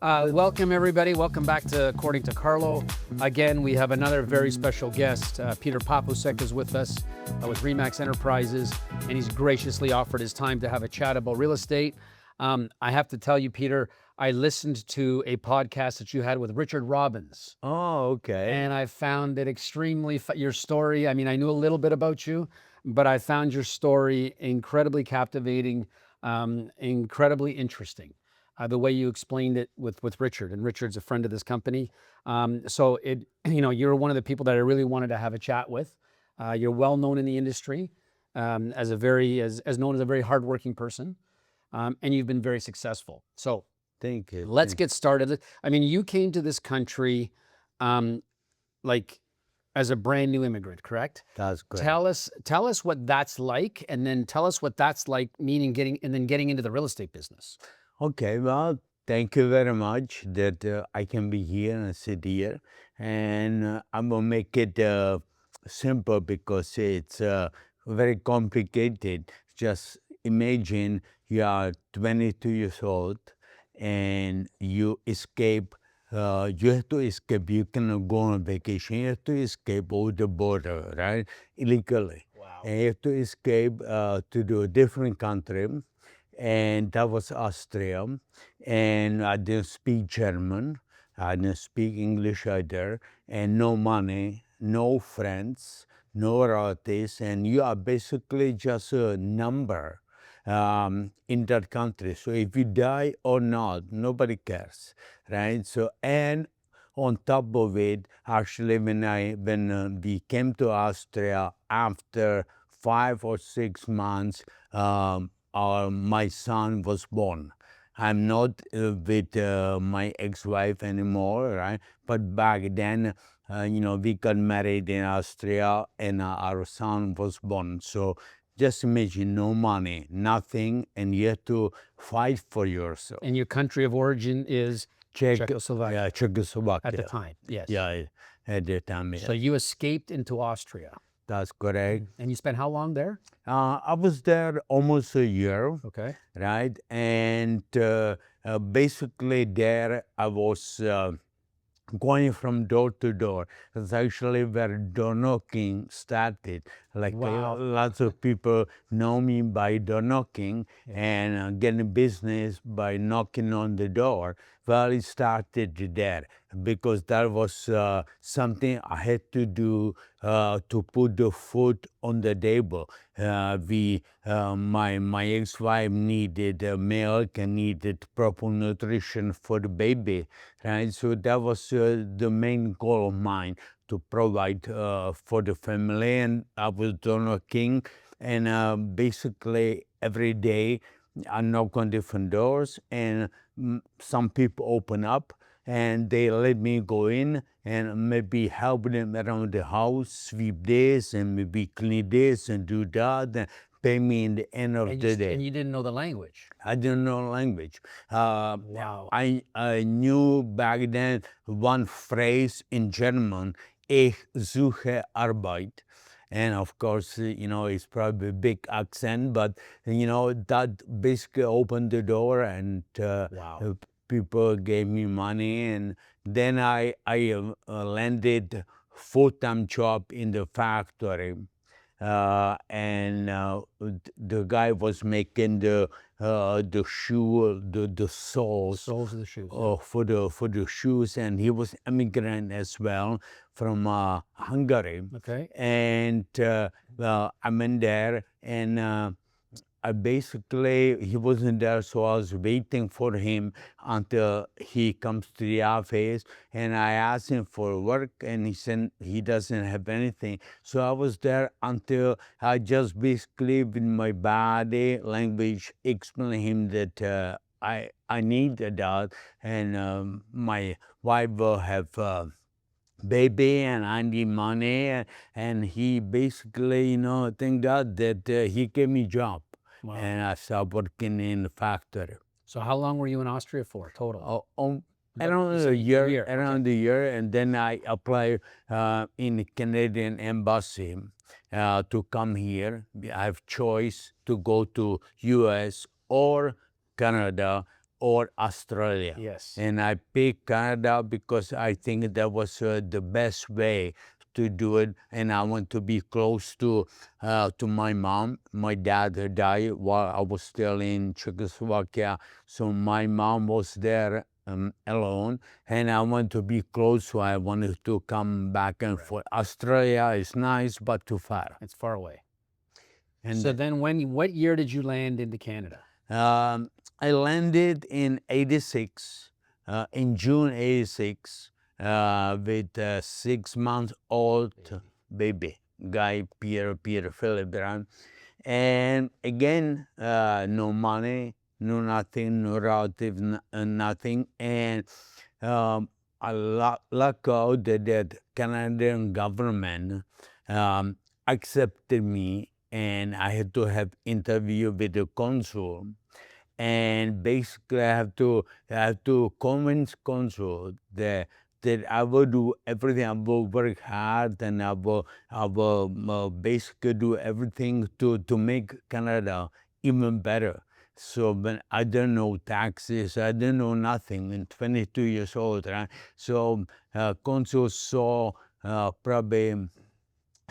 Welcome, everybody. Welcome back to According to Carlo. Again, we have another very special guest. Peter Papousek is with us with Remax Enterprises, and he's graciously offered his time to have a chat about real estate. I have to tell you, Peter, I listened to a podcast that you had with Richard Robbins, Oh, okay. and I found it extremely, your story. I mean, I knew a little bit about you, but I found your story incredibly captivating, incredibly interesting. The way you explained it with Richard, and Richard's a friend of this company. So you're one of the people that I really wanted to have a chat with. You're well known in the industry as as known as a very hardworking person, and you've been very successful. So Thank you. let's get started. I mean, you came to this country um, like as a brand new immigrant, correct? That's great. Tell us what that's like, and then tell us what that's like, meaning getting into the real estate business. Okay, well, thank you very much that I can be here and sit here. And I'm going to make it simple because it's very complicated. Just imagine you are 22 years old and you escape. You have to escape. You cannot go on vacation. You have to escape over the border, right? Illegally. Wow. And you have to escape to a different country, and that was Austria. And I didn't speak German. I didn't speak English either, and no money, no friends, no relatives, and you are basically just a number in that country. So if you die or not, nobody cares, right? So, and on top of it, actually, when we came to Austria after 5 or 6 months, my son was born. I'm not with my ex-wife anymore, right? But back then, we got married in Austria, and our son was born. So just imagine, no money, nothing, and you have to fight for yourself. And your country of origin is Czechoslovakia. Yeah, Czechoslovakia. At the time, yes. Yeah, at the time. So you escaped into Austria. That's correct. And you spent how long there? I was there almost a year. Okay. Right? And basically there I was going from door to door. That's actually where door knocking started. Like Wow. lots of people know me by door knocking, and getting business by knocking on the door. Well, it started there because that was something I had to do to put the food on the table. My ex-wife needed milk and needed proper nutrition for the baby, right? So that was the main goal of mine, to provide for the family. And I was Donor King, and basically every day I knock on different doors, and some people open up and they let me go in and maybe help them around the house, sweep this and maybe clean this and do that, and pay me in the end of the day. And you didn't know the language. I didn't know language. Wow. I knew back then one phrase in German, Ich suche Arbeit. And of course, it's probably a big accent, but, that basically opened the door, and Wow. people gave me money. And then I landed full-time job in the factory. And the guy was making the shoe, the soles Soles of the shoes. for the shoes, and he was immigrant as well from Hungary. Okay. And well, I went there, and he wasn't there, so I was waiting for him until he comes to the office, and I asked him for work, and he said he doesn't have anything. So I was there until I just basically, with my body language, explained him that I need that, and my wife will have baby, and I need money, and he basically, thank God that he gave me job. Wow. And I started working in the factory. So how long were you in Austria for total? Around You said a year, okay. around a year, and then I applied in the Canadian embassy to come here. I have choice to go to U.S. or Canada or Australia. Yes. And I picked Canada because I think that was the best way to do it, and I want to be close to my mom. My dad had died while I was still in Czechoslovakia, so my mom was there alone, and I want to be close, so I wanted to come back and forth. Australia is nice, but too far. It's far away. And So then what year did you land into Canada? I landed in '86, in June '86, with a 6-month-old baby, Guy Peter Philip Brown. And again, no money, no nothing, no relative, nothing. And I luck out that Canadian government accepted me, and I had to have interview with the consul, and basically I have to convince consul that I will do everything. I will work hard, and I will basically do everything to make Canada even better. So when I didn't know taxes, I didn't know nothing. And 22 years old, right? So consul saw probably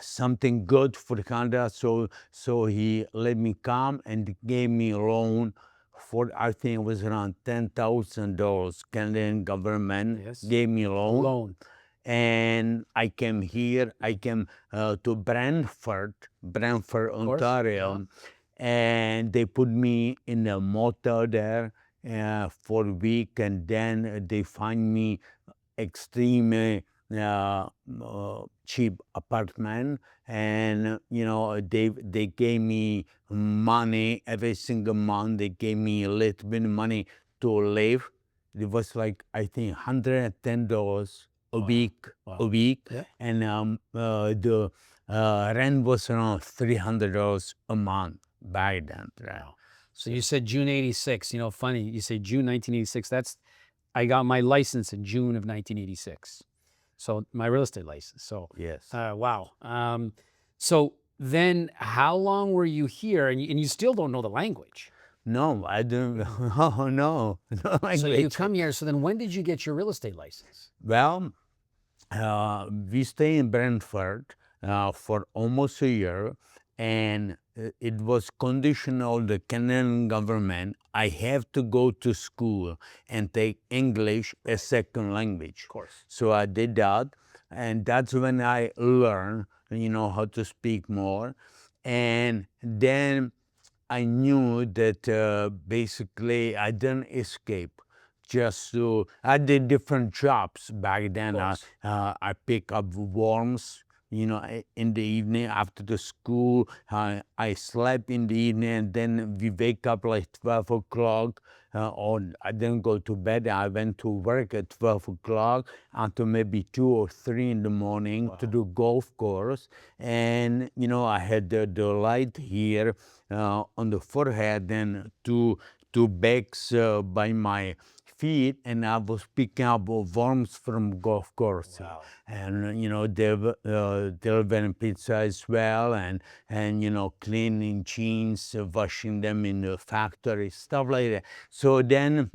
something good for Canada, so he let me come and gave me a loan for, I think it was around $10,000. Canadian government Yes. gave me a loan, Loan. and I came here. I came to Brantford, course, Ontario, and they put me in a motel there for a week, and then they find me extremely cheap apartment, and they gave me money every single month. They gave me a little bit of money to live. It was like, I think, $110 a week, Yeah. and the rent was around $300 a month back then. Right? Wow. So you said June '86. Funny. You say June 1986. I got my license in June of 1986. So my real estate license. So Yes. wow. So then, how long were you here? And you still don't know the language. No, I don't. Oh no, no So you language. come here. So then, when did you get your real estate license? Well, we stay in Brantford for almost a year, and it was conditional. The Canadian government, I have to go to school and take English as second language. Of course. So I did that, and that's when I learned, how to speak more, and then I knew that basically I didn't escape. I did different jobs back then. I pick up worms, in the evening after the school. I slept in the evening, and then we wake up like 12 o'clock. Or I didn't go to bed. I went to work at 12 o'clock until maybe 2 or 3 in the morning to do golf course. And, I had the light here on the forehead, and two bags by my feet, and I was picking up worms from golf course. Wow. And delivering pizza as well, and cleaning jeans, washing them in the factory, stuff like that. So then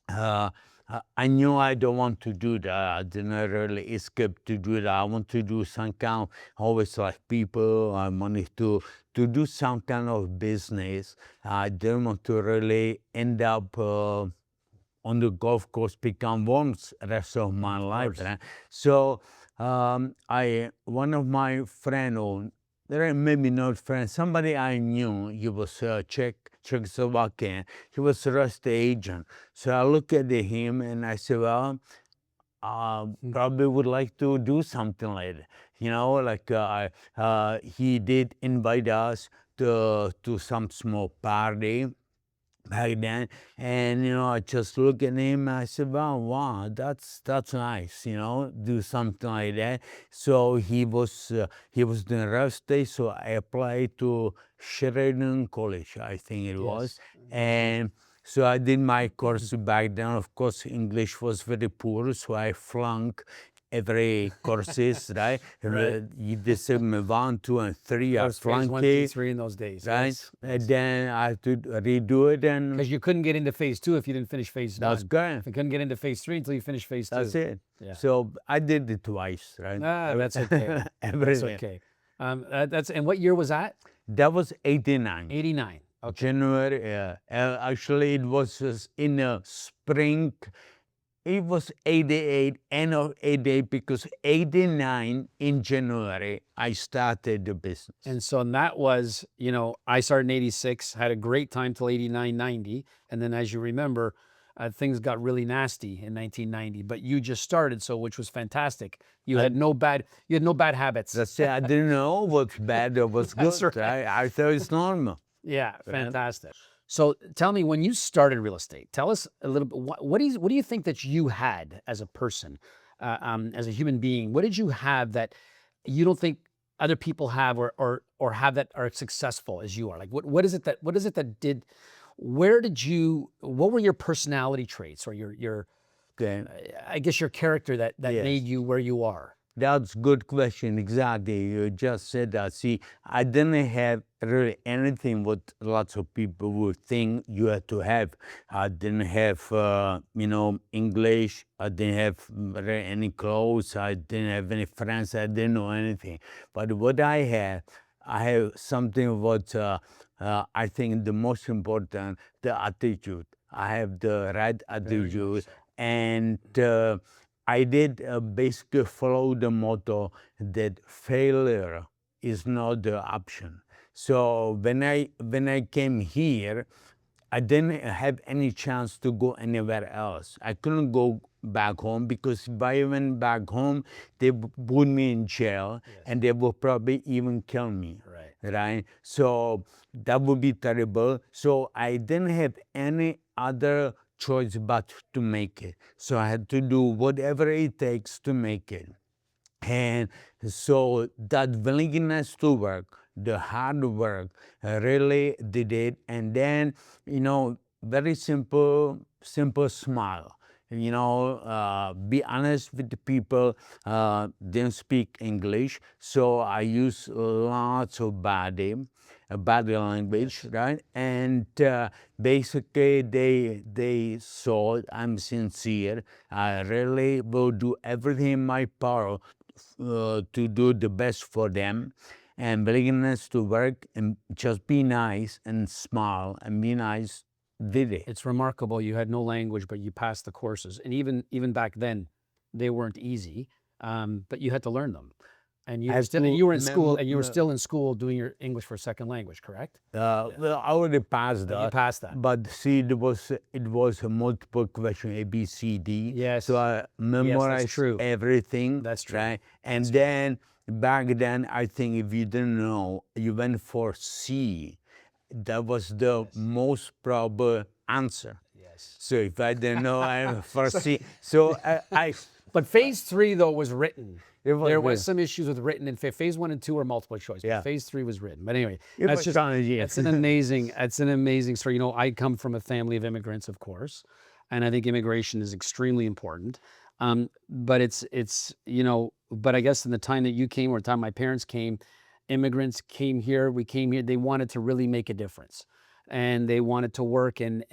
I knew I don't want to do that. I didn't really escape to do that. I want to do some kind of, always like people. I wanted to do some kind of business. I didn't want to really end up on the golf course picking worms the rest of my life. Right? So one of my friend, or maybe not friend, somebody I knew, he was Czechoslovakian. He was a real estate agent. So I looked at him and I said, well, probably would like to do something like that. He did invite us to some small party back then, and I just look at him. I said, wow, that's nice, do something like that. So he was doing real estate, so I applied to Sheridan College, I think it was. And so I did my course back then. Of course, English was very poor, so I flunked every courses, right? Right. You did 1, 2, and 3 are Those phase 1, 2, flunky, 3 in those days, right? yes. And then I have to redo it, and Because you couldn't get into phase 2 if you didn't finish phase 1. that's good. You couldn't get into phase 3 until you finished phase 2. That's it. Yeah. So I did it twice, right? Ah, that's okay. That's Everything. okay. And what year was that? That was 89. 89. Okay. January. Actually, it was in spring. It was 88, end of 88, because 89 in January, I started the business. And so that was, I started in 86, had a great time till 89, 90. And then as you remember, things got really nasty in 1990, but you just started, so which was fantastic. You had no bad habits. That's it. I didn't know what's bad or what's good. That's right. I thought it's normal. Yeah, fantastic. So tell me, when you started real estate, tell us a little bit, what do you think that you had as a person, as a human being? What did you have that you don't think other people have, or have, that are successful as you are? Like what is it that did, what were your personality traits, or your Okay. I guess your character that Yes. made you where you are? That's good question. Exactly. You just said that. See, I didn't have really anything what lots of people would think you had to have. I didn't have, English. I didn't have really any clothes. I didn't have any friends. I didn't know anything. But what I have something what I think the most important, the attitude. I have the right attitude. And I did basically follow the motto that failure is not the option. So when I came here, I didn't have any chance to go anywhere else. I couldn't go back home, because if I went back home, they would put me in jail, and they would probably even kill me. Right? So that would be terrible. So I didn't have any other choice but to make it. So I had to do whatever it takes to make it. And so that willingness to work, the hard work, really did it. And then, very simple smile. Be honest with the people. Didn't speak English, so I use lots of body language, right? And basically, they saw I'm sincere. I really will do everything in my power to do the best for them, and willingness to work and just be nice and smile and be nice did it. It's remarkable. You had no language, but you passed the courses, and even back then, they weren't easy. But you had to learn them, and you were in school, and you were still in school doing your English for a second language, correct? Well, I already passed that. You passed that. But see, it was a multiple question, A, B, C, D. Yes. So I memorized true. everything. That's true. Right? And then back then, I think if you didn't know, you went for C. That was the most probable answer. Yes. So if I didn't know, I went for C. So I But phase 3 though was written. It was There written. was some issues with written, and phase 1 and 2 were multiple choice. But Yeah. phase 3 was written. But anyway, It that's was just challenging. it's an amazing story. I come from a family of immigrants, of course, and I think immigration is extremely important. But but I guess in the time that you came, or the time my parents came, immigrants came here. We came here. They wanted to really make a difference, and they wanted to work and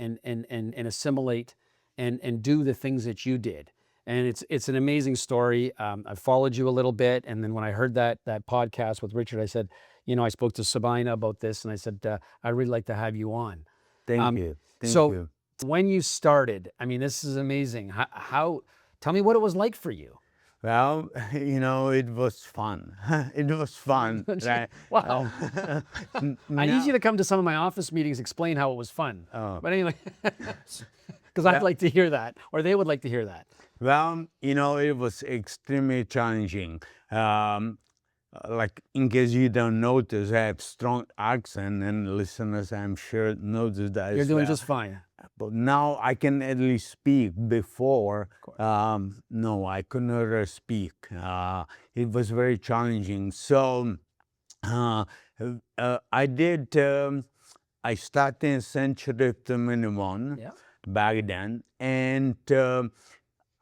assimilate and do the things that you did. And it's an amazing story. I followed you a little bit, and then when I heard that podcast with Richard, I said, I spoke to Sabina about this, and I said, I'd really like to have you on. Thank you. Thank so you. when you started, I mean, this is amazing. How tell me what it was like for you. Well, it was fun. It was fun, right? Wow. I need you to come to some of my office meetings, explain how it was fun. Oh. But anyway, because I'd like to hear that, or they would like to hear that. Well, it was extremely challenging. Like, in case you don't notice, I have strong accent, and listeners, I'm sure, notice that. You're as doing well. just fine. But now I can at least speak. Before, no, I could not speak. It was very challenging. So I did. I started in Century 21 Yeah. back then, and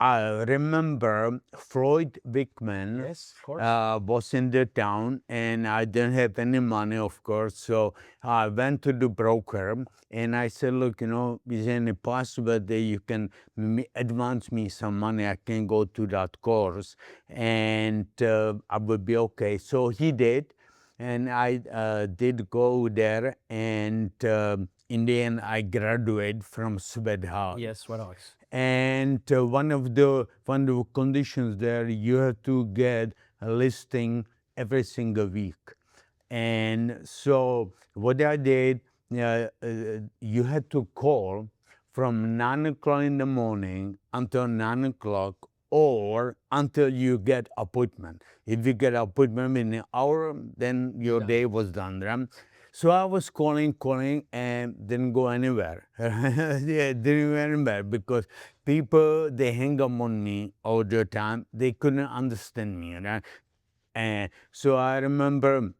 I remember Floyd Wickman Yes, of course. was in the town, and I didn't have any money, of course. So I went to the broker, and I said, "Look, is there any possible that you can advance me some money? I can go to that course, and I would be okay." So he did, and I did go there, and in the end, I graduated from Swedhouse. Yes, Sweathogs. And one of the conditions there, you have to get a listing every single week. And so what I did, you had to call from 9 o'clock in the morning until 9 o'clock, or until you get appointment. If you get appointment in an hour, then your Done. day was done, right? So I was calling, and didn't go anywhere. Yeah, didn't go anywhere, because people, they hang up on me all the time. They couldn't understand me, right? And so I remember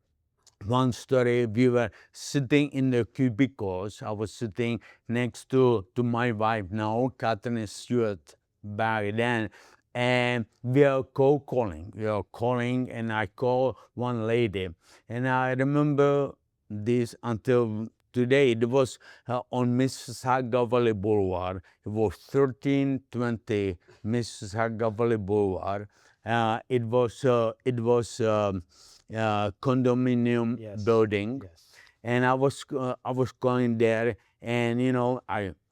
one story. We were sitting in the cubicles. I was sitting next to my wife now, Catherine Stewart, back then. And we are calling. We are calling, and I call one lady. And I remember this until today. It was on Mississauga Valley Boulevard. It was 1320 Mississauga Valley Boulevard. It was condominium Yes. building, Yes. and I was going there, and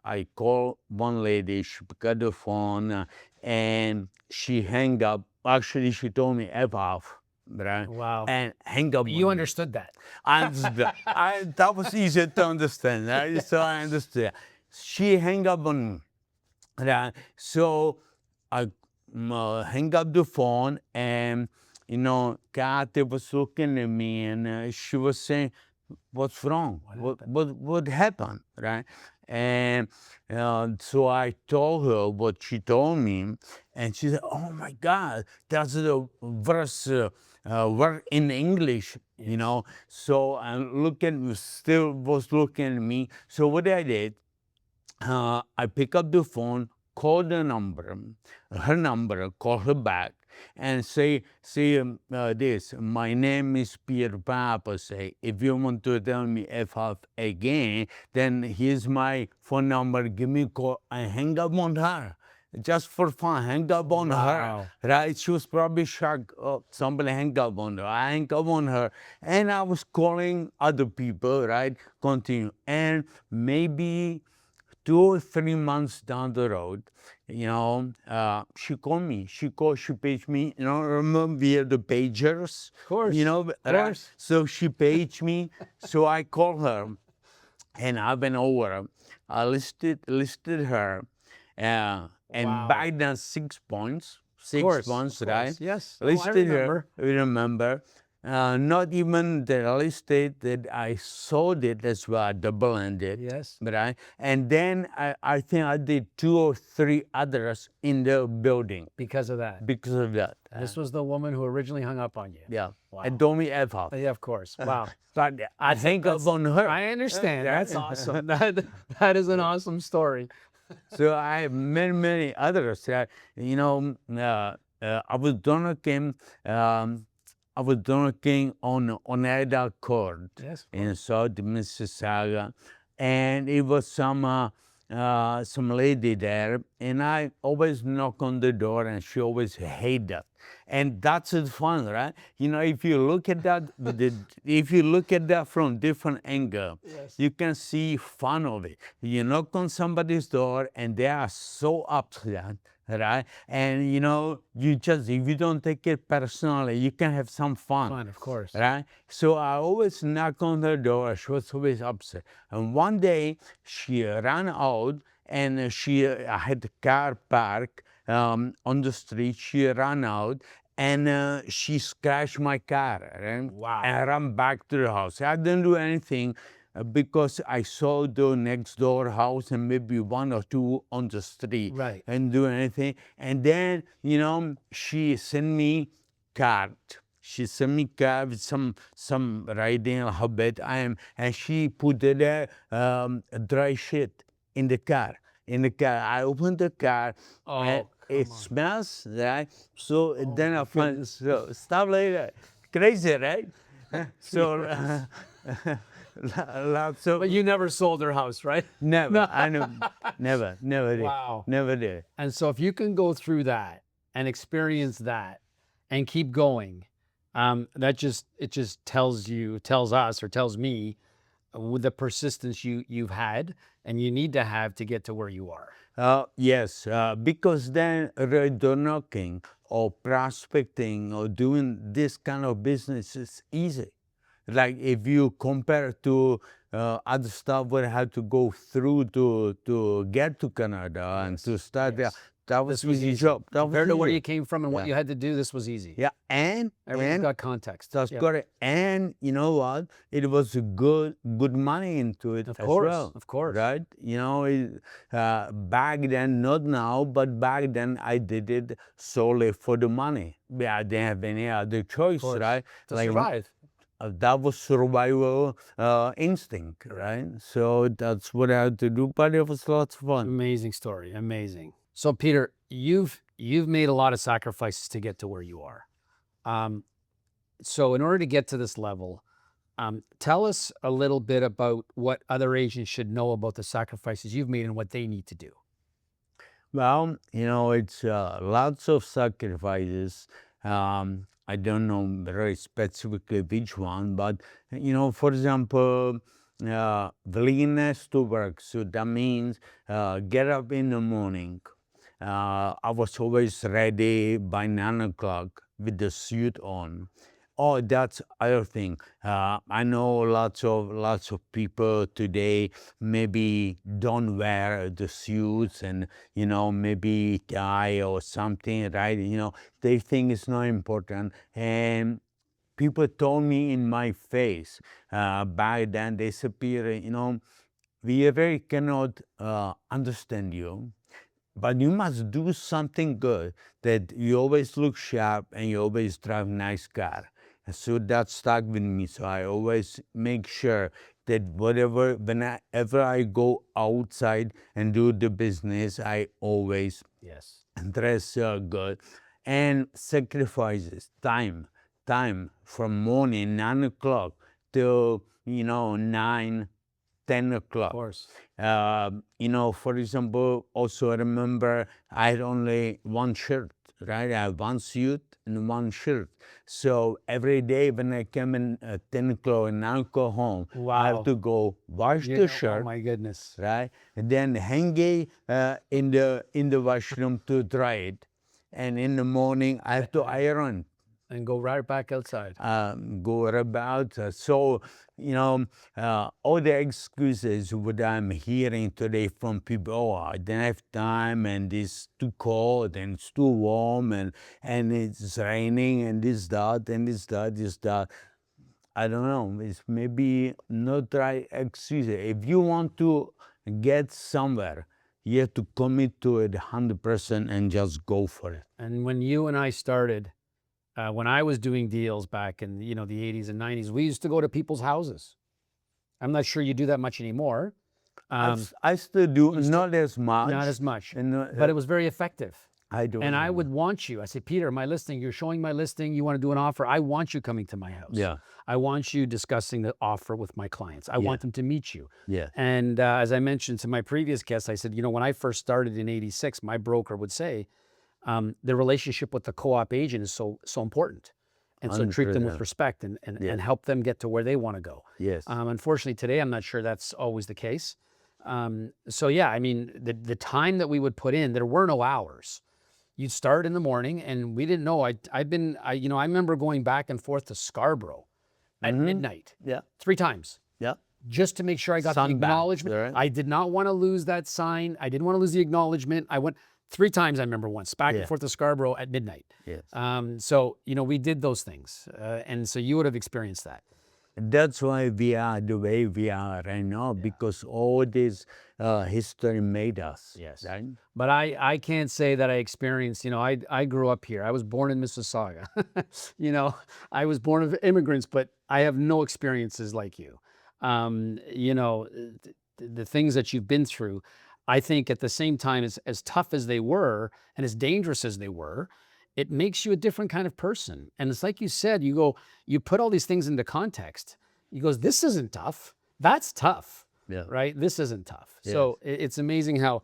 I called one lady. She picked up the phone, and she hang up. Actually, she told me F off, right? Wow. And hang up. You on me. understood that. That was easy to understand, right? So I understood. She hang up on me. Right. So I hang up the phone, and Kathy was looking at me, and she was saying, "What's wrong? What happened?" Right? And so I told her what she told me, and she said, "Oh my God, that's the verse word in English." So still was looking at me. So what I did, I pick up the phone, call her number, call her back, and say this: "My name is Pierre Papousek. If you want to tell me F off again, then here's my phone number. Give me a call." I hang up on her. Just for fun, hang up on Wow. her, right? She was probably shocked. Oh, somebody hang up on her. I hang up on her, and I was calling other people, right? Continue, and maybe 2 or 3 months down the road, she called me. She paged me. Remember we had the pagers? Of course. Of course. So she paged me. So I called her, and I went over. I listed her, and Wow. back then 6 points. Of course. Six months, Of right? course. Yes. Oh, I Listed her. remember. Remember. Not even the real estate that I sold it as well, double-ended. Yes. Right? And then I think I did 2 or 3 others in the building Because of that. because of that. This was the woman who originally hung up on you. Yeah. Wow. And told me F off. Yeah, of course. Wow. But I think of on her. I understand. That's awesome. That is an awesome story. So I have many others. I was drinking on Oneida Court Yes. in South Mississauga, and it was some lady there, and I always knock on the door, and she always hate that. And that's the fun, right? If you look at that, from different angle, Yes. you can see fun of it. You knock on somebody's door, and they are so upset, right? And if you don't take it personally, you can have some fun. Fun, of course. Right? So I always knock on her door. She was always upset. And one day she ran out, and I had the car parked on the street. She ran out, and she scratched my car. Right? Wow. And I ran back to the house. I didn't do anything, because I saw the next door house and maybe 1 or 2 on the street. Right. And do anything. And then, she sent me card. She sent me card with some writing alphabet. And she put a dry shit in the car. I opened the car. Oh, and it Come on. smells, right? So then my I find goodness. so stuff like that. Crazy, right? So Yes. lots of But you never sold their house, right? never. No. I know, never did, Wow. never did. And so if you can go through that and experience that and keep going, that just it just tells us or tells me with the persistence you've had and you need to have to get to where you are. Yes, because then door knocking or prospecting or doing this kind of business is easy. Like if you compare to other stuff where I had to go through to get to Canada and to start there, Yes. that was This was easy easy. job. That was Compared to where easy. you came from and what Yeah. you had to do, this was easy. Yeah, Everything's and got context. that's Yep. correct. And you know what? It was a good money into it Of as course, well. of course. Right? You know, back then, not now, but back then I did it solely for the money. Yeah, I didn't have any other choice, course. right? To survive. That was survival instinct, right? So that's what I had to do, but it was lots of fun. Amazing story. Amazing. So Peter, you've made a lot of sacrifices to get to where you are. Um, so in order to get to this level, tell us a little bit about what other Asians should know about the sacrifices you've made and what they need to do. Well, you know, it's lots of sacrifices. I don't know very specifically which one, but you know, for example, willingness to work. So that means get up in the morning. I was always ready by 9 o'clock with the suit on. Oh, that's other thing. I know lots of people today maybe don't wear the suits and you know maybe tie or something, right? You know they think it's not important. And people told me in my face back then, they said, Peter, you know, we really cannot understand you, but you must do something good, that you always look sharp and you always drive nice car. And so that stuck with me. So I always make sure that whenever I go outside and do the business, I always Yes. dress good. And sacrifices time from morning 9 o'clock till you know 9, 10 Of o'clock. course. You know, for example, also I remember I had only one shirt, right? I had one suit and one shirt. So every day when I came in at 10 o'clock and now go home, I have Wow. to go wash Yeah, the oh shirt, my goodness. right? And then hang it in the washroom to dry it. And in the morning, I have to iron, And go right back outside. go about. So, you know, all the excuses what I'm hearing today from people, oh, I didn't have time, and it's too cold, and it's too warm, and it's raining, and this, that, and this, that. I don't know. It's maybe not right excuse. If you want to get somewhere, you have to commit to it 100% and just go for it. And when you and I started, when I was doing deals back in the 80s and 90s, we used to go to people's houses. I'm not sure you do that much anymore. I still do, you still- not as much. Not as much, And, but it was very effective. I don't. And I would want you. I say, Peter, my listing, you're showing my listing. You want to do an offer. I want you coming to my house. Yeah. I want you discussing the offer with my clients. I want them to meet you. Yeah. And as I mentioned to my previous guest, I said, when I first started in 86, my broker would say, the relationship with the co-op agent is so important. And so treat them with 100%. respect and help them get to where they want to go. Yes. Unfortunately, today, I'm not sure that's always the case. So yeah, I mean, the time that we would put in, there were no hours. You'd start in the morning, and we didn't know. I remember going back and forth to Scarborough at midnight, Yeah. 3 times, Yeah. just to make sure I got the Sunbath, acknowledgement. right? I did not want to lose that sign. I didn't want to lose the acknowledgement. I went 3 times. I remember once back and forth to Scarborough at midnight. Yes. So we did those things, and so you would have experienced that. That's why we are the way we are right now, because all this history made us. Yes. Right? But I can't say that I experienced, I grew up here. I was born in Mississauga. I was born of immigrants, but I have no experiences like you. The things that you've been through. I think at the same time, as tough as they were and as dangerous as they were, it makes you a different kind of person. And it's like you said, you put all these things into context. You goes, this isn't tough. That's tough, Yeah. right? This isn't tough. Yes. So it's amazing how,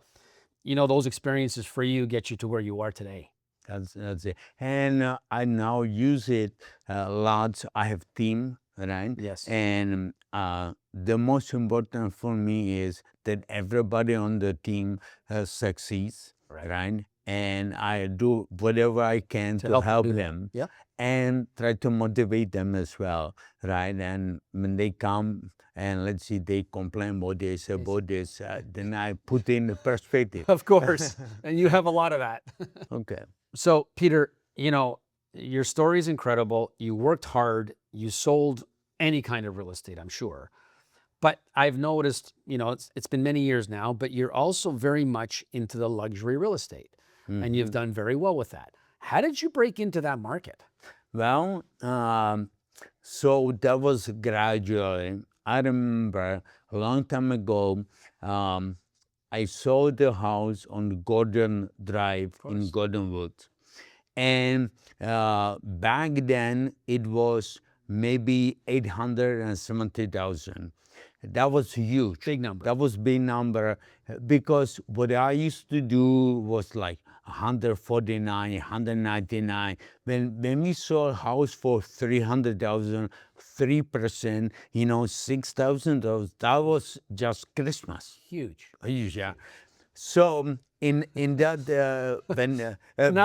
those experiences for you get you to where you are today. That's it. And I now use it lots. I have team, right? Yes. And the most important for me is that everybody on the team succeeds, Right. right? And I do whatever I can to help help do that. them. Yeah. And try to motivate them as well, right? And when they come and let's see, they complain about this, then I put in the perspective. Of course. And you have a lot of that. Okay. So, Peter, your story is incredible. You worked hard. You sold any kind of real estate, I'm sure. But I've noticed, it's been many years now, but you're also very much into the luxury real estate, and you've done very well with that. How did you break into that market? Well, so that was gradually. I remember a long time ago, I sold the house on Gordon Drive in Gordon Woods. And back then it was maybe 870,000. That was huge. Big number. That was big number because what I used to do was like 149, 199. When we sold a house for 300,000, 3%, $6,000, that was just Christmas. Huge. Huge, yeah. So in that when Now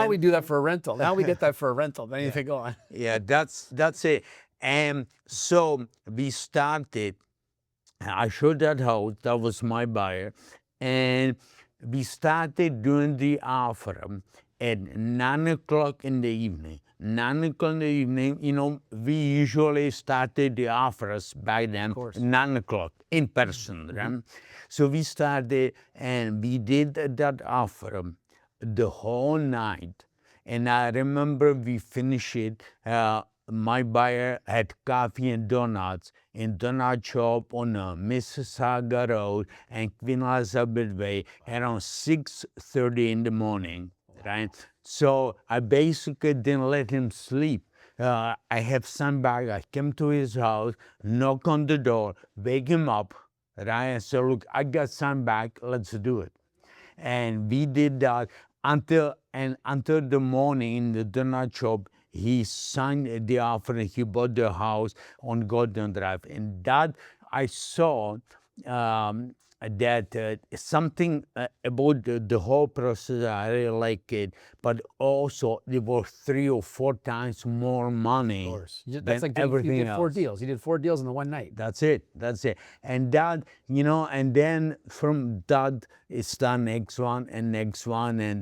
when- we do that for a rental. Now we get that for a rental. Then you think, oh, yeah, that's it. And so we started. I showed that house. That was my buyer, and we started doing the offer at 9 o'clock in the evening. 9 o'clock in the evening, we usually started the offers back then, course. 9 o'clock in person, right? So we started and we did that offer the whole night. And I remember we finished it. My buyer had coffee and donuts in donut shop on Mississauga Road and Queen Elizabeth Way around 6:30 in the morning, right? So I basically didn't let him sleep. I have son back. I came to his house, knock on the door, wake him up, right? And said, look, I got son back. Let's do it. And we did that until the morning in the donut shop. He signed the offer and he bought the house on Gordon Drive. And that I saw that something about the whole process, I really like it, but also there was 3 or 4 times more money that's than like everything you did 4 else. deals. You did 4 deals in the one night. That's it. And that, and then from that, it's the next one, and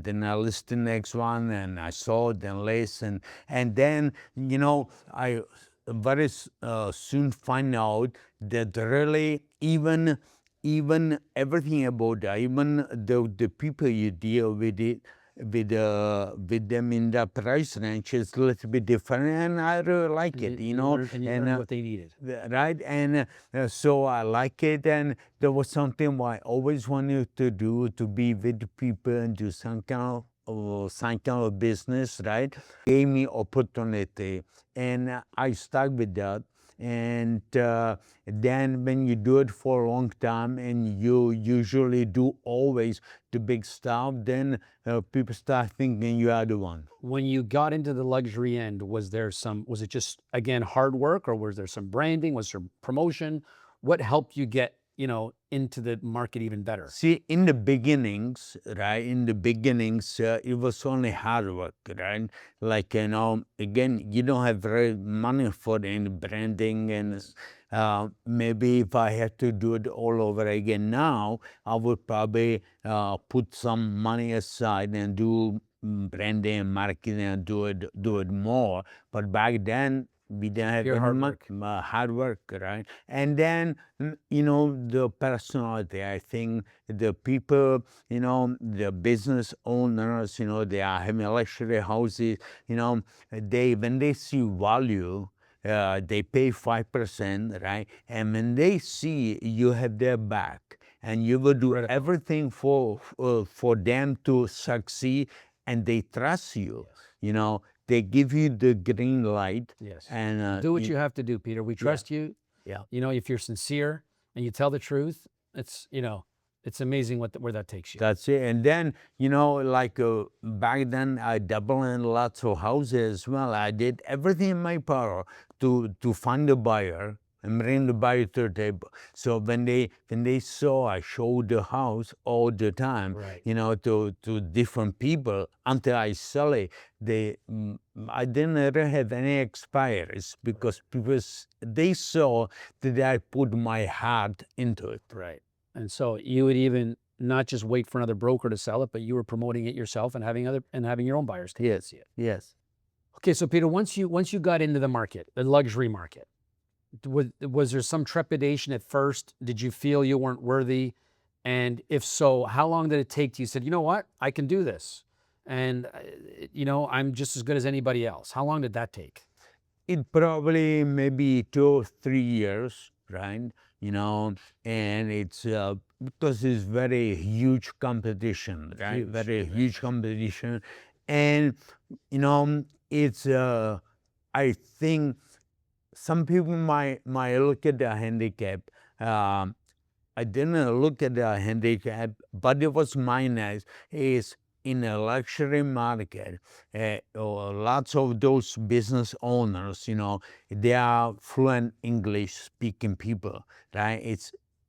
then I list the next one, and I sold and list, and then, I very soon find out that really even everything about that, even the people you deal with it, with them in the price range is a little bit different, and I really like it, And you learned what they needed. right? And so I like it, and there was something I always wanted to do, to be with people and do some kind of business, right? Gave me opportunity, and I stuck with that. And then when you do it for a long time and you usually do always the big stuff, then people start thinking you are the one. When you got into the luxury end, was it just, again, hard work, or was there some branding? Was there promotion? What helped you get, into the market even better? See, in the beginnings, right? It was only hard work, right? Like, again, you don't have very money for any branding, and maybe if I had to do it all over again now, I would probably put some money aside and do branding and marketing and do it more. But back then, we didn't have Pure any hard work. hard work, right? And then, the personality. I think the people, the business owners, they are having luxury houses, when they see value, they pay 5%, right? And when they see you have their back, and you will do Critical. everything for them to succeed, and they trust you. Yes. You know, they give you the green light, Yes. and Do what you have to do, Peter. We trust you. yeah. You know, if you're sincere and you tell the truth, it's, you know, it's amazing where that takes you. That's it. And then, you know, like back then, I doubled in lots of houses as well. I did everything in my power to find a buyer and bring the buyer to the table. So when they saw I showed the house all the time, Right. you know, to different people until I sell it, I didn't ever have any expires because they saw that I put my heart into it. Right. And so you would even not just wait for another broker to sell it, but you were promoting it yourself and having your own buyers come and see it. Yes. Okay, so Peter, once you got into the market, the luxury market, was there some trepidation at first? Did you feel you weren't worthy? And if so, how long did it take till you said, you know what, I can do this, and you know, I'm just as good as anybody else? How long did that take? It probably maybe 2 or 3 years, right? You know, and it's because it's very huge competition, right? Huge, Very very huge much. competition, and you know, it's I think some people might look at the handicap. Um, I didn't look at the handicap, but it was minus. Is in a luxury market, lots of those business owners, you know, they are fluent English speaking people, right?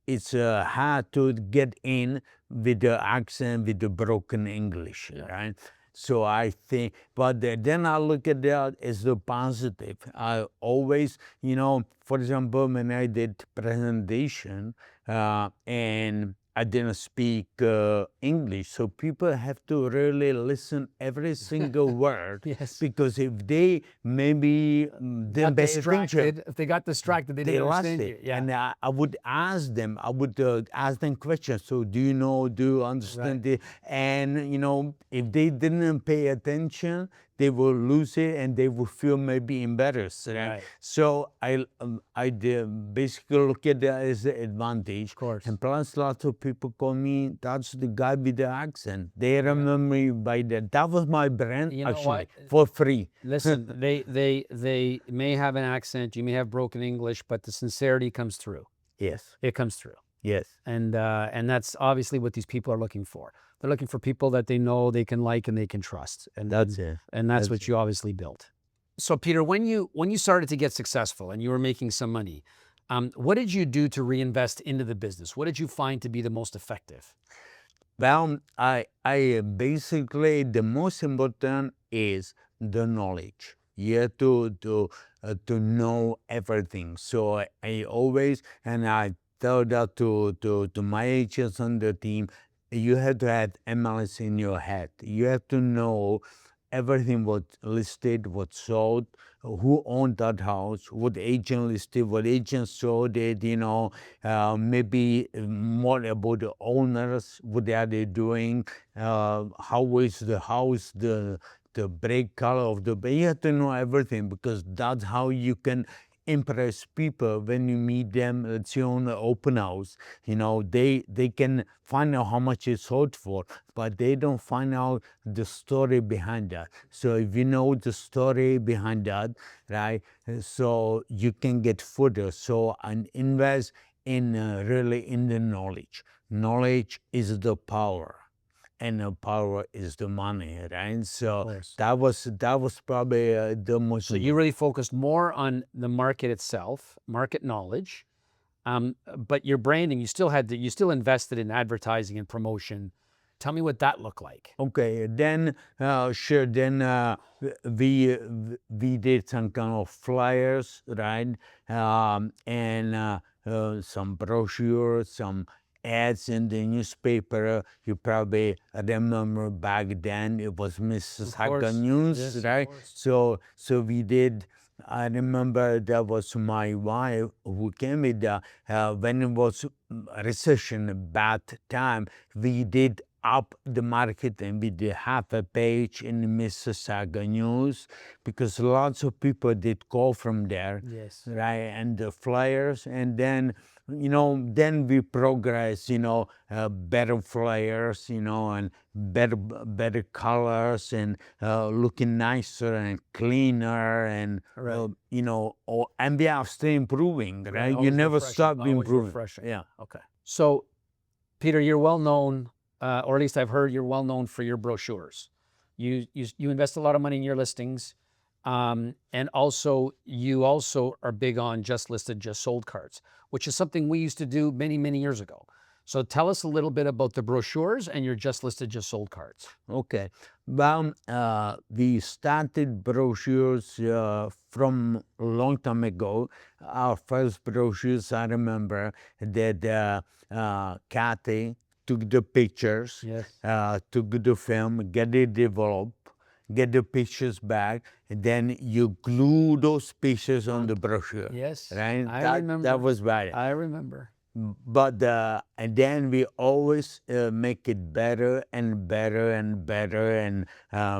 It's hard to get in with the accent, with the broken English, Yeah. right? So I think, but then I look at that as the positive. I always, you know, for example, when I did presentation, and I didn't speak English, so people have to really listen every single word, Yes. because if they maybe didn't Got pay attention, distracted. If they got distracted, they they didn't lost understand it. you. Yeah. And I would ask them, questions. So do you know, do you understand it? And you know, if they didn't pay attention, they will lose it and they will feel maybe embarrassed. Right? Right. So I did basically look at that as an advantage. Of course. And plus, lots of people call me, that's the guy with the accent. They remember me by that. That was my brand, You know actually, what? for free. Listen, they may have an accent, you may have broken English, but the sincerity comes through. Yes, It comes through. yes. And that's obviously what these people are looking for. They're looking for people that they know they can like and they can trust. And That's it. and that's That's what you obviously built. So Peter, when you started to get successful and you were making some money, what did you do to reinvest into the business? What did you find to be the most effective? Well, I basically, the most important is the knowledge. You have to know everything. So I always, and I tell that to my agents on the team, you have to have MLS in your head. You have to know everything what's listed, what's sold, who owned that house, what agent listed, what agent sold it, you know, maybe more about the owners, what are they doing, how is the house, the brick color of the, you have to know everything, because that's how you can impress people when you meet them. Let's say on the open house, you know, they can find out how much it's sold for, but they don't find out the story behind that. So if you know the story behind that, right, so you can get further. So and invest in really in the knowledge. Knowledge is the power, and the power is the money, right? So course. that was probably the most. So you really focused more on the market itself, market knowledge, but your branding, you still invested in advertising and promotion. Tell me what that looked like. Okay, then sure. Then we we did some kind of flyers, right? And some brochures, some ads in the newspaper. You probably remember back then it was Mississauga News, Yes, of right? course. So we did. I remember that was my wife who came with when it was recession, bad time. We did up the market and we did half a page in the Mississauga News, because lots of people did call from there, Yes. right? And the flyers, and then then we progress, better flyers, and better colors, and looking nicer and cleaner, and Right. and we are still improving, right? You Always never refreshing. stop Always improving. refreshing. Yeah. Okay. So, Peter, you're well known, or at least I've heard you're well known for your brochures. You invest a lot of money in your listings, and also you also are big on just listed, just sold cards, which is something we used to do many years ago. So tell us a little bit about the brochures and your just listed, just sold cards. Okay. Well, we started brochures from a long time ago. Our first brochures, I remember that Kathy took the pictures, Yes. took the film, get it developed, get the pictures back, and then you glue those pictures on the brochure. Yes. Right? I That remember. was right. I remember. But and then we always make it better and better and better, and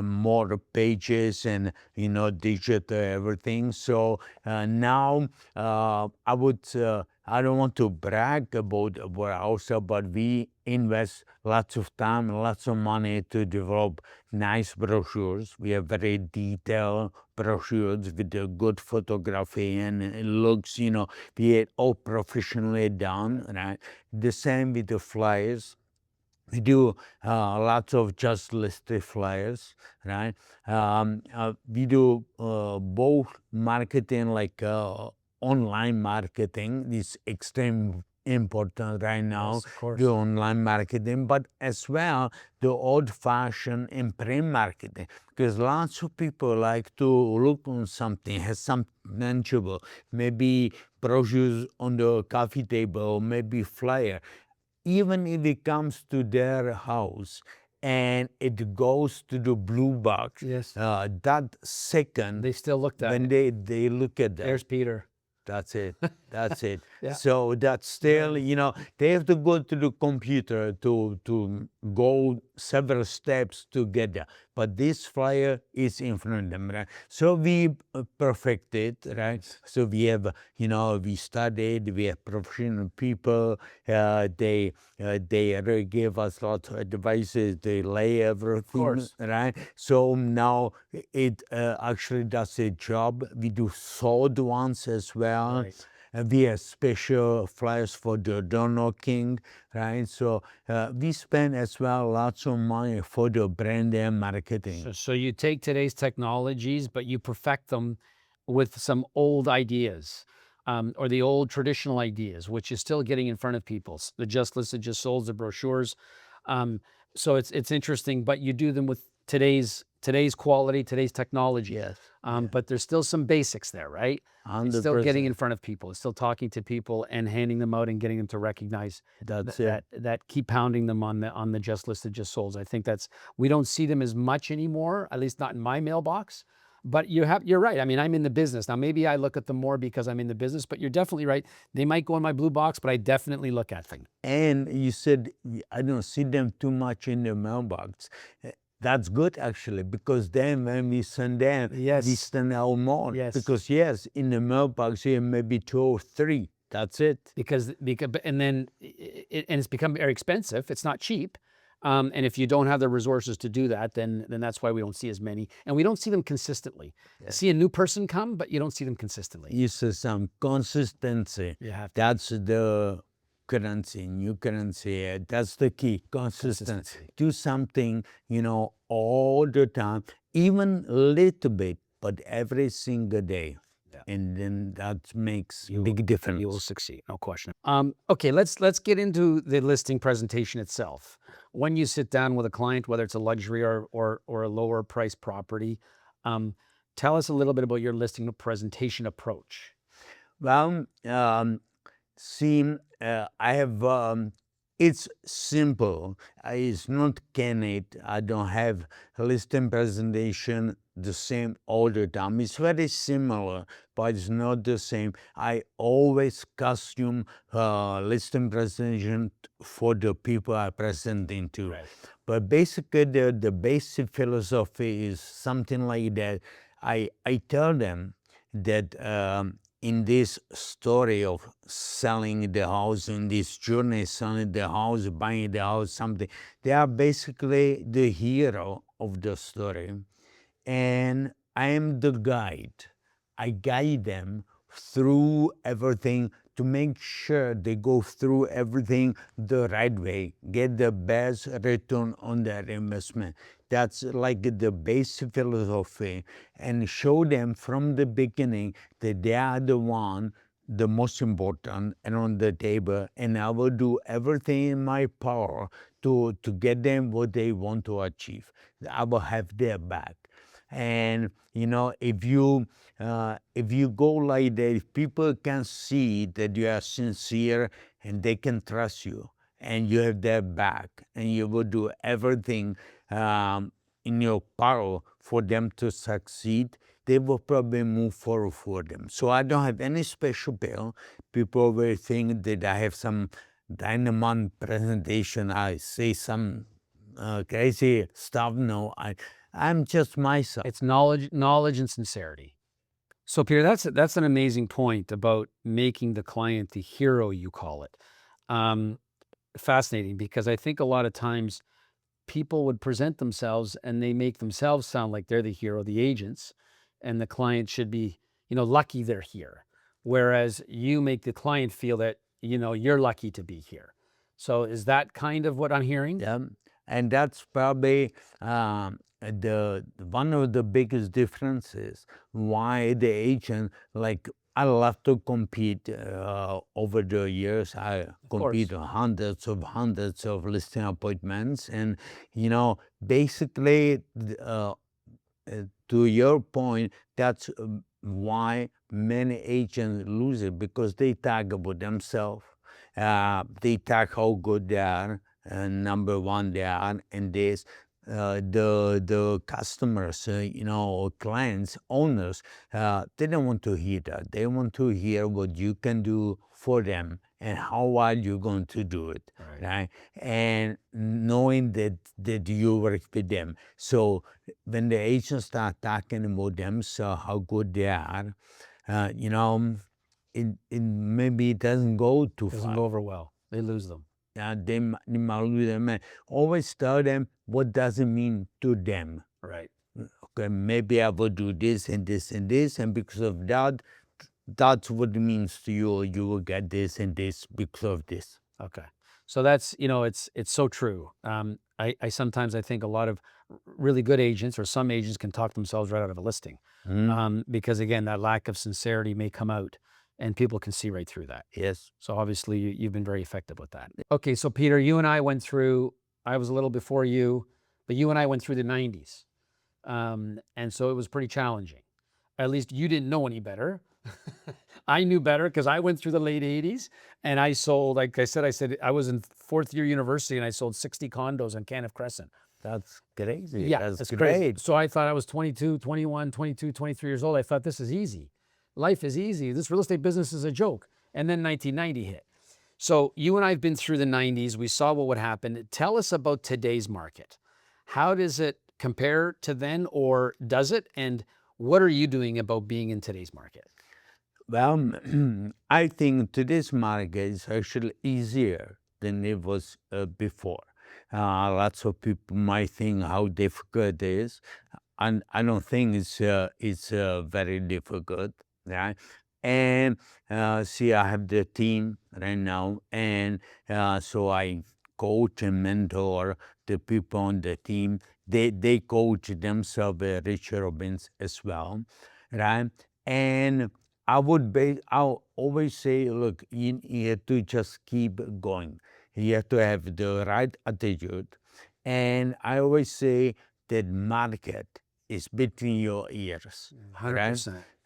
more pages, and digital everything. So now I don't want to brag about our house, but we invest lots of time, lots of money to develop nice brochures. We have very detailed brochures with a good photography, and it looks, be it all professionally done, right? The same with the flyers. We do lots of just listed flyers, right? We do both marketing, like online marketing is extremely important right now. Yes, of course. The online marketing, but as well the old-fashioned in print marketing, because lots of people like to look on something, has something tangible, maybe brochures on the coffee table, maybe flyer. Even if it comes to their house and it goes to the blue box, Yes. that second, They still looked at when it. they look at that, There's Peter. that's it. That's it. Yeah. So that's still, they have to go to the computer to go several steps to get there. But this flyer is in front of them, right? So we perfected, right? So we have, we studied, we have professional people. They really give us lots of advices. They lay everything, course. right? So now it actually does a job. We do sold ones as well. Right. And we have special flyers for the door knocking, right? So we spend as well lots of money for the brand and marketing. So you take today's technologies, but you perfect them with some old ideas, or the old traditional ideas, which is still getting in front of people. The just listed, just sold, the brochures. Um, so it's interesting, but you do them with today's quality, today's technology. Yes. But there's still some basics there, right? It's still getting 100%. in front of people. It's still talking to people and handing them out and getting them to recognize That's that it. that keep pounding them on the just listed, just sold. I think we don't see them as much anymore, at least not in my mailbox. But you're right. I mean, I'm in the business. Now, maybe I look at them more because I'm in the business, but you're definitely right. They might go in my blue box, but I definitely look at them. And you said, I don't see them too much in the mailbox. That's good, actually, because then when we send them, we Yes. send out more. Yes. Because yes, in the mailbox, you have maybe 2 or 3. That's it. Because and then and it's become very expensive. It's not cheap. And if you don't have the resources to do that, then that's why we don't see as many, and we don't see them consistently. You see a new person come, but you don't see them consistently. You say some consistency. You have to. That's the currency, new currency. That's the key, consistency. Do something, all the time, even a little bit, but every single day. Yeah. And then that makes big difference. You will succeed, no question. Okay, let's get into the listing presentation itself. When you sit down with a client, whether it's a luxury or a lower price property, tell us a little bit about your listing presentation approach. Well, see, I have, it's simple. It's not canned. I don't have listing presentation the same all the time. It's very similar, but it's not the same. I always custom listing presentation for the people I presenting to. Right. But basically, the basic philosophy is something like that. I tell them that in this story of selling the house, in this journey, selling the house, buying the house, something, they are basically the hero of the story. And I am the guide. I guide them through everything to make sure they go through everything the right way, get the best return on their investment. That's like the basic philosophy, and show them from the beginning that they are the one, the most important, and on the table, and I will do everything in my power to get them what they want to achieve. I will have their back. And if you go like that, if people can see that you are sincere and they can trust you and you have their back and you will do everything in your power for them to succeed, they will probably move forward for them. So I don't have any special bill. People will think that I have some dynamite presentation. I say some crazy stuff. No, I'm just myself. It's knowledge and sincerity. So Peter, that's an amazing point about making the client the hero, you call it. Um, Fascinating, because I think a lot of times people would present themselves and they make themselves sound like they're the hero, the agents, and the client should be, lucky they're here. Whereas you make the client feel that, you're lucky to be here. So is that kind of what I'm hearing? Yeah, and that's probably the one of the biggest differences why the agent, like, I love to compete over the years. I Of compete course. on hundreds of listing appointments, and basically, to your point, that's why many agents lose it, because they talk about themselves. They talk how good they are, number one they are, and this. The customers, clients, owners, they don't want to hear that. They want to hear what you can do for them and how are you going to do it, Right. right? And knowing that you work with them. So when the agents start talking about themselves, how good they are, it maybe it doesn't go too Doesn't far. go over well. They lose them. They might lose them. Always tell them what does it mean to them. Right. Okay, maybe I will do this and this and this, and because of that, that's what it means to you. You will get this and this because of this. Okay. So that's, it's so true. I sometimes I think a lot of really good agents or some agents can talk themselves right out of a listing. Mhm. Because again, that lack of sincerity may come out and people can see right through that. Yes. So obviously you've been very effective with that. Okay. So Peter, you and I went through, I was a little before you, but you and I went through the 90s. And so it was pretty challenging. At least you didn't know any better. I knew better because I went through the late 80s and I sold, like I said, I was in fourth year university and I sold 60 condos on Canniff Crescent. That's crazy. Yeah, That's it's great. crazy. So I thought I was 22, 21, 22, 23 years old. I thought this is easy. Life is easy. This real estate business is a joke. And then 1990 hit. So you and I have been through the 90s. We saw what would happen. Tell us about today's market. How does it compare to then, or does it? And what are you doing about being in today's market? Well, I think today's market is actually easier than it was before. Lots of people might think how difficult it is, and I don't think it's very difficult, right? And see, I have the team right now, and so I coach and mentor the people on the team. They coach themselves, Richard Robbins as well, right? And I'll always say, look, you have to just keep going. You have to have the right attitude. And I always say that market is between your ears, right?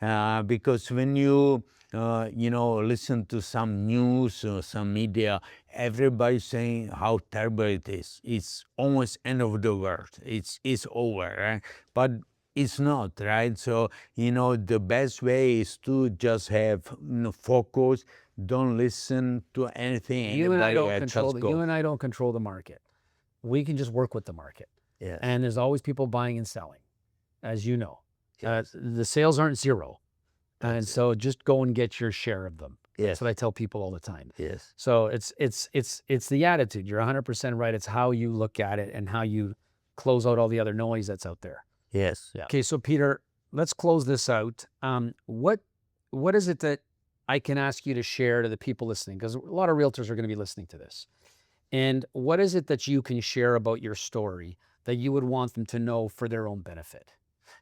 100%. Because when you, listen to some news or some media, everybody's saying how terrible it is. It's almost end of the world. It's over, right? But it's not, right? So, the best way is to just have focus. Don't listen to anything You and I anybody don't control just the go. you and I don't control the market. We can just work with the market. Yes. And there's always people buying and selling, as you know. Yes. The sales aren't zero. And so just go and get your share of them. That's Yes. what I tell people all the time. Yes. So it's the attitude. You're 100% right. It's how you look at it and how you close out all the other noise that's out there. Yes. Yeah. Okay, so Peter, let's close this out. What is it that I can ask you to share to the people listening? Because a lot of realtors are going to be listening to this. And what is it that you can share about your story that you would want them to know for their own benefit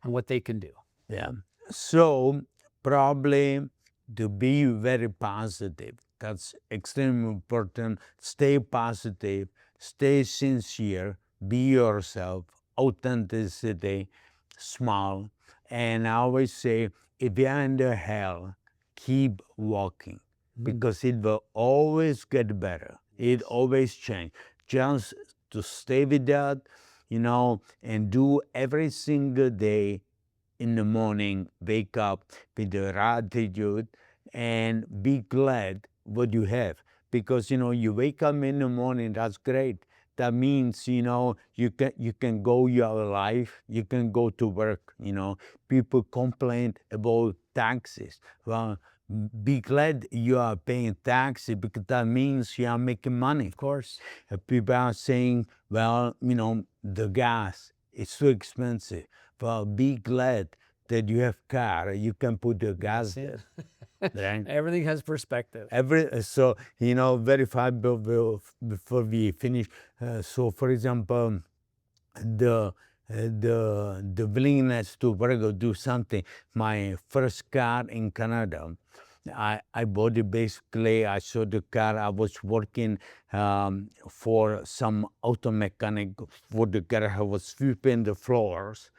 and what they can do? Yeah. So probably to be very positive. That's extremely important. Stay positive, stay sincere, be yourself, authenticity, smile. And I always say, if you're under hell, keep walking because it will always get better. It always change. Just to stay with that, and do every single day in the morning, wake up with the right attitude and be glad what you have. Because you wake up in the morning, that's great. That means you can go your life, you can go to work. People complain about taxes. Well, be glad you are paying taxes because that means you are making money. Of course. People are saying, well, the gas is too expensive. Well, be glad that you have car. You can put the gas there. Right? Everything has perspective. So verify before we finish. So, for example, the willingness to work or do something. My first car in Canada, I bought it basically. I saw the car. I was working for some auto mechanic for the car. I was sweeping the floors,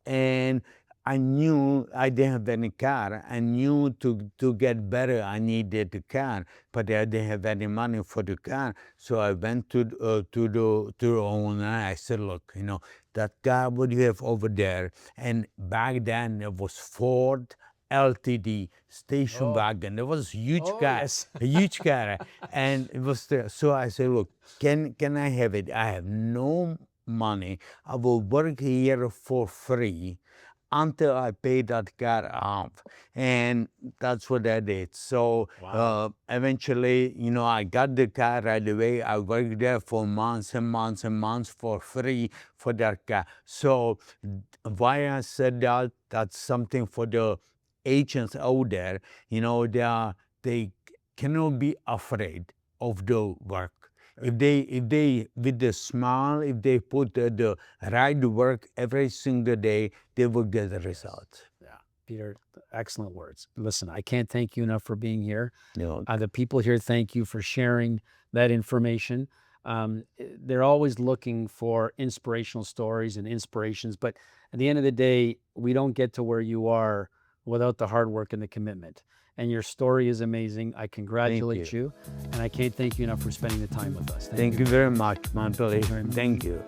and I knew I didn't have any car. I knew to get better, I needed a car, but I didn't have any money for the car. So I went to the owner. I said, "Look, that car what you have over there." And back then it was Ford LTD station wagon. It was a huge car, yes. a huge car, and it was there. So I said, "Look, can I have it? I have no money. I will work here for free until I pay that car off." And that's what I did. So eventually, I got the car right away. I worked there for months and months and months for free for that car. So why I said that, that's something for the agents out there. They cannot be afraid of the work. If they with the smile, if they put the right work every single day, they will get the results. Yeah, Peter, excellent words. Listen, I can't thank you enough for being here. No. The people here thank you for sharing that information. They're always looking for inspirational stories and inspirations, but at the end of the day, we don't get to where you are without the hard work and the commitment. And your story is amazing. I congratulate you, and I can't thank you enough for spending the time with us. Thank you very much, my pleasure. Thank you.